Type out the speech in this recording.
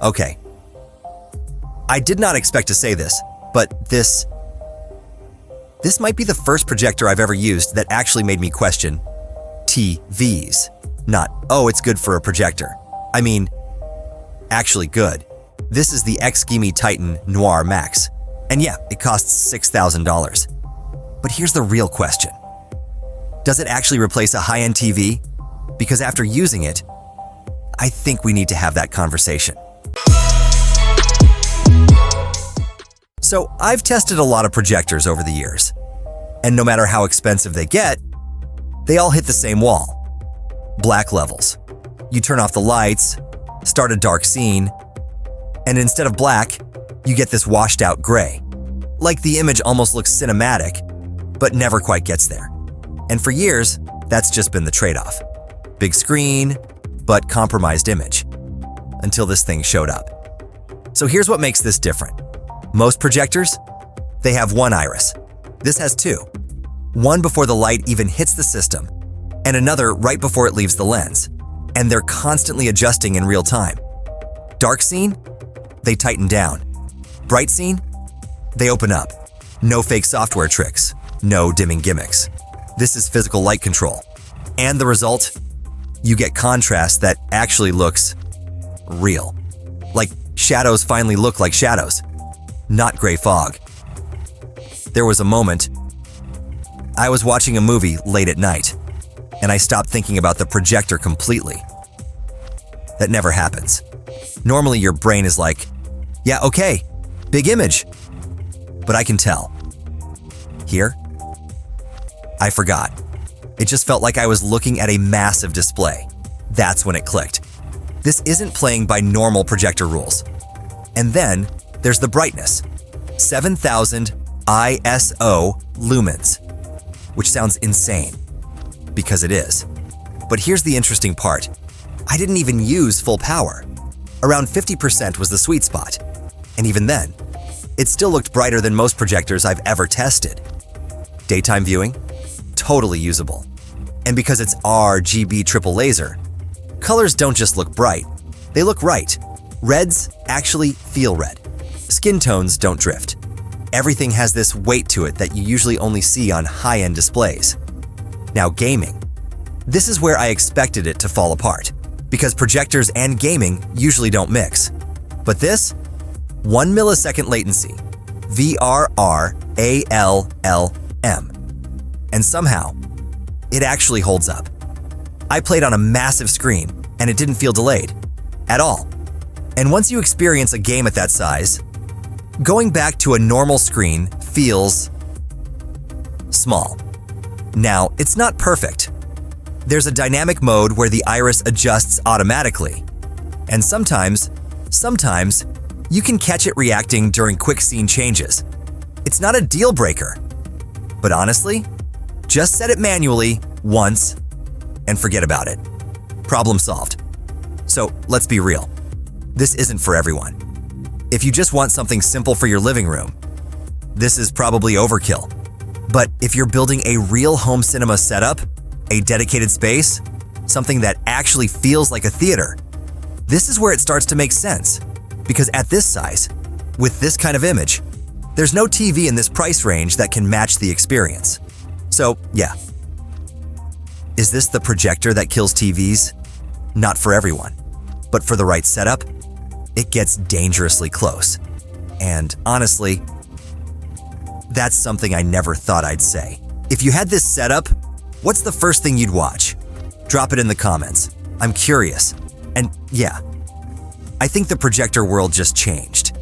Okay. I did not expect to say this, but this might be the first projector I've ever used that actually made me question TVs. Not, oh, it's good for a projector. I mean, actually good. This is the XGimi Titan Noir Max. And yeah, it costs $6,000. But here's the real question. Does it actually replace a high-end TV? Because after using it, I think we need to have that conversation. So I've tested a lot of projectors over the years, and no matter how expensive they get, they all hit the same wall. Black levels. You turn off the lights, start a dark scene, and instead of black, you get this washed out gray. Like the image almost looks cinematic, but never quite gets there. And for years, that's just been the trade-off. Big screen, but compromised image. Until this thing showed up. So here's what makes this different. Most projectors, they have one iris. This has two. One before the light even hits the system, and another right before it leaves the lens. And they're constantly adjusting in real time. Dark scene, they tighten down. Bright scene, they open up. No fake software tricks, no dimming gimmicks. This is physical light control. And the result? You get contrast that actually looks real. Like shadows finally look like shadows, not gray fog. There was a moment, I was watching a movie late at night, and I stopped thinking about the projector completely. That never happens. Normally your brain is like, yeah, okay, big image. But I can tell. Here, I forgot. It just felt like I was looking at a massive display. That's when it clicked. This isn't playing by normal projector rules. And then there's the brightness. 7,000 ISO lumens, which sounds insane, because it is. But here's the interesting part. I didn't even use full power. Around 50% was the sweet spot. And even then, it still looked brighter than most projectors I've ever tested. Daytime viewing? Totally usable. And because it's RGB triple laser, colors don't just look bright, they look right. Reds actually feel red. Skin tones don't drift. Everything has this weight to it that you usually only see on high-end displays. Now gaming. This is where I expected it to fall apart, because projectors and gaming usually don't mix. But this? 1 millisecond latency. VRRALLM. And somehow, it actually holds up. I played on a massive screen, and it didn't feel delayed. At all. And once you experience a game at that size, going back to a normal screen feels small. Now, it's not perfect. There's a dynamic mode where the iris adjusts automatically. And sometimes, you can catch it reacting during quick scene changes. It's not a deal breaker. But honestly, just set it manually once and forget about it. Problem solved. So let's be real. This isn't for everyone. If you just want something simple for your living room, this is probably overkill. But if you're building a real home cinema setup, a dedicated space, something that actually feels like a theater, this is where it starts to make sense. Because at this size, with this kind of image, there's no TV in this price range that can match the experience. So, yeah. Is this the projector that kills TVs? Not for everyone. But for the right setup, it gets dangerously close. And honestly, that's something I never thought I'd say. If you had this setup, what's the first thing you'd watch? Drop it in the comments. I'm curious. And yeah, I think the projector world just changed.